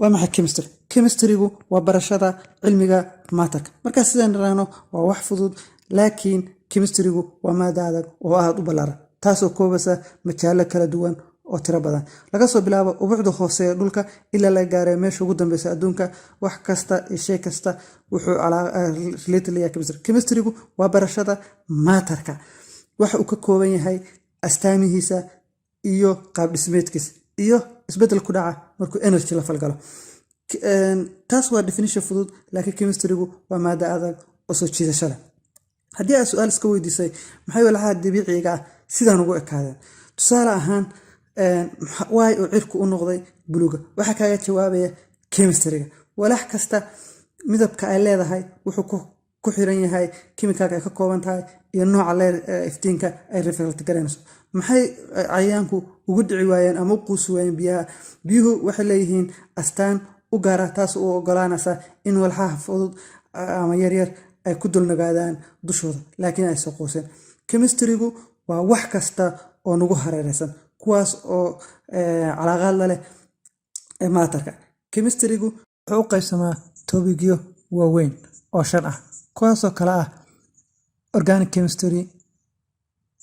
maxay chemistry? Chemistry-gu waa barashada cilmiga maatarka. Marka sidaan raano waa wax fudud, laakiin chemistry-gu waa maado adag oo aad u ballaaran, taasoo koobasa majaalo kala duwan oo tiro badan. Laga soo bilaabo ubucda hoose ee dhulka ilaa la gaaray meesha ugu dambeysa adduunka, wax kasta iyo shay kasta wuxuu related leeyahay chemistry. Chemistry-gu waa barashada maatarka. Waxa uu ka kooban yahay astaamihiisa iyo qaab dhismeedkiisa iyo isbedel ku dhaca markuu energy la falgalo. Taas waa definition fudud, laakiin chemistry-gu waa maado adag oo soo jiidasho leh. Haddii aad su'aal iska weydiisay maxay walxaha dabiiciga ah sidaan ugu ekaadeen, tusaale ahaan waay uu cirku u noqday buluuga, waxa kaaga jawaabaya chemistry-ga. Walax kasta midabka ay leedahay wuxuu ku xiran yahay chemical-ka ay ka kooban tahay iyo nooca iftiinka ay reflect garanayso. Maxay cayayaanku ugu dhici waayeen ama u quusi waayeen biyaha? Biyuhu waxay leeyihiin astaan u gaar ah, taas oo ogolaanaysa in walxaha fudud ama yaryar ay ku dulnagaadaan dushooda, laakiin ay soo quuseen. Chemistry-gu waa wax kasta oo nagu hareeraysan, kuwaas oo calaaqaad la leh maatarka. Chemistry-gu wuxuu u qaybsamaa toobigyo waaweyn oo 5 ah, kuwaasoo kala ah organic chemistry,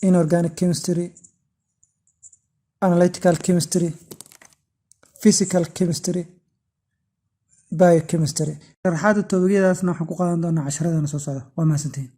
inorganic chemistry, analytical chemistry, physical chemistry, biochemistry. Sharaxaadda toobigyadaasna waxaan ku qaadan doonaa casharradana soo socda. Waa mahadsantihiin.